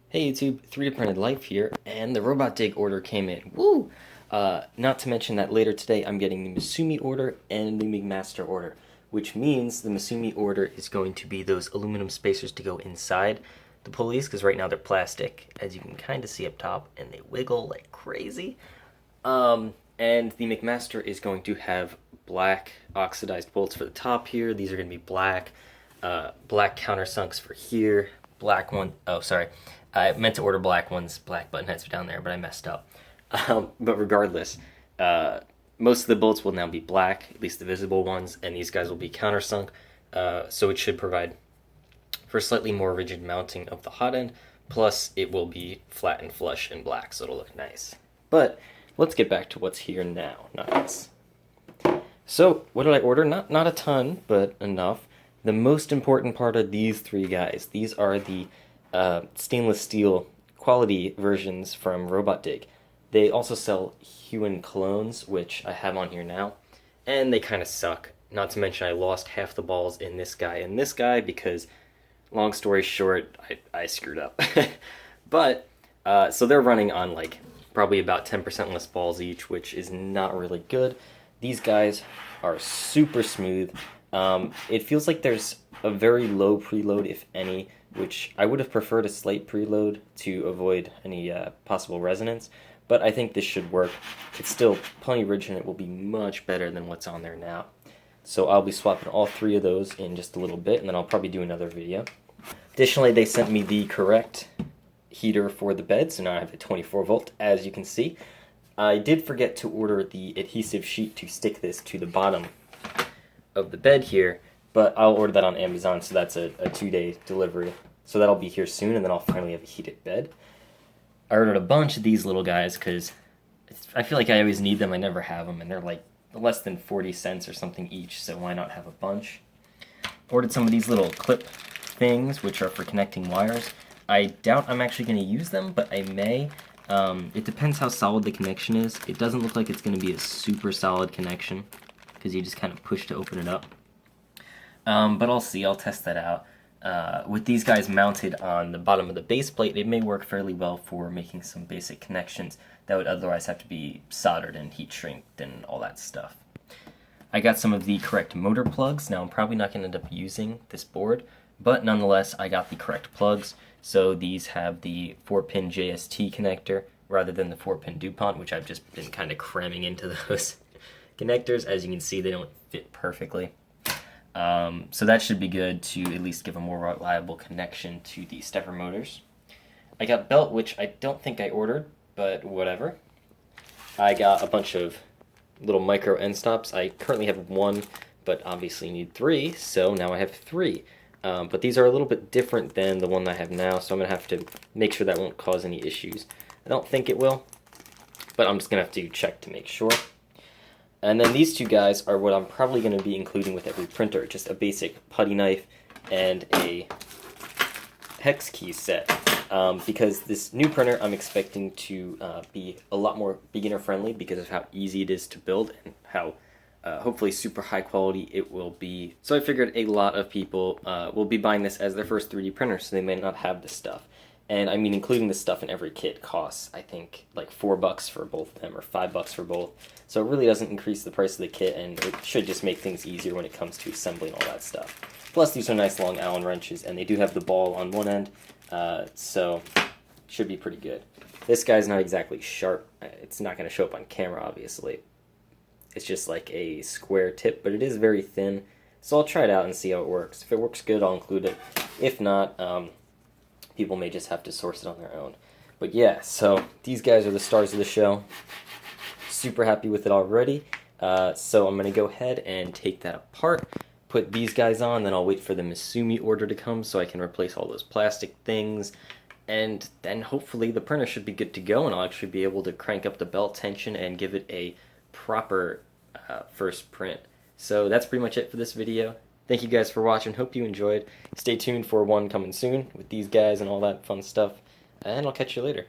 Hey YouTube, 3D Printed Life here, and the RobotDigg order came in. Woo! Not to mention that later today I'm getting the Masumi order and the McMaster order, which means the Masumi order is going to be those aluminum spacers to go inside the pulleys, because right now they're plastic, as you can kind of see up top, and they wiggle like crazy. And the McMaster is going to have black oxidized bolts for the top here. These are going to be black, black countersunks for here, black one, oh sorry, I meant to order black ones, black button heads are down there, but I messed up. But regardless, most of the bolts will now be black, at least the visible ones, and these guys will be countersunk, so it should provide for slightly more rigid mounting of the hot end, plus it will be flat and flush and black, so it'll look nice. But let's get back to what's here now, not this. So, what did I order? Not a ton, but enough. The most important part of these three guys, these are the stainless steel quality versions from RobotDigg. They also sell Huon clones, which I have on here now, and they kind of suck. Not to mention I lost half the balls in this guy and this guy because, long story short, I screwed up. But, so they're running on like probably about 10% less balls each, which is not really good. These guys are super smooth. It feels like there's a very low preload, if any, which I would have preferred a slight preload to avoid any possible resonance, but I think this should work. It's still plenty rich and it will be much better than what's on there now. So I'll be swapping all three of those in just a little bit, and then I'll probably do another video. Additionally, they sent me the correct heater for the bed, so now I have a 24 volt, as you can see. I did forget to order the adhesive sheet to stick this to the bottom of the bed here, but I'll order that on Amazon, so that's a 2-day delivery. So that'll be here soon, and then I'll finally have a heated bed. I ordered a bunch of these little guys because I feel like I always need them. I never have them, and they're like less than 40 cents or something each, so why not have a bunch? Ordered some of these little clip things, which are for connecting wires. I doubt I'm actually going to use them, but I may. It depends how solid the connection is. It doesn't look like it's going to be a super solid connection, because you just kind of push to open it up. But I'll see, I'll test that out. With these guys mounted on the bottom of the base plate, it may work fairly well for making some basic connections that would otherwise have to be soldered and heat shrinked and all that stuff. I got some of the correct motor plugs. Now I'm probably not going to end up using this board, but nonetheless I got the correct plugs. So these have the 4-pin JST connector rather than the 4-pin DuPont, which I've just been kind of cramming into those connectors. As you can see, they don't fit perfectly. So that should be good to at least give a more reliable connection to the stepper motors. I got belt, which I don't think I ordered, but whatever. I got a bunch of little micro end stops. I currently have one, but obviously need 3, so now I have 3. But these are a little bit different than the one I have now, so I'm going to have to make sure that won't cause any issues. I don't think it will, but I'm just going to have to check to make sure. And then these two guys are what I'm probably going to be including with every printer, just a basic putty knife and a hex key set. Because this new printer I'm expecting to be a lot more beginner friendly because of how easy it is to build and how hopefully super high quality it will be. So I figured a lot of people will be buying this as their first 3D printer, so they may not have this stuff. And I mean, including this stuff in every kit costs, I think, like $4 for both of them, or $5 for both. So it really doesn't increase the price of the kit, and it should just make things easier when it comes to assembling all that stuff. Plus, these are nice long Allen wrenches, and they do have the ball on one end, so should be pretty good. This guy's not exactly sharp. It's not going to show up on camera, obviously. It's just like a square tip, but it is very thin. So I'll try it out and see how it works. If it works good, I'll include it. If not, people may just have to source it on their own. But yeah, so these guys are the stars of the show. Super happy with it already. So I'm going to go ahead and take that apart, put these guys on, then I'll wait for the Masumi order to come so I can replace all those plastic things. And then hopefully the printer should be good to go, and I'll actually be able to crank up the belt tension and give it a proper first print. So that's pretty much it for this video. Thank you guys for watching. Hope you enjoyed. Stay tuned for one coming soon with these guys and all that fun stuff. And I'll catch you later.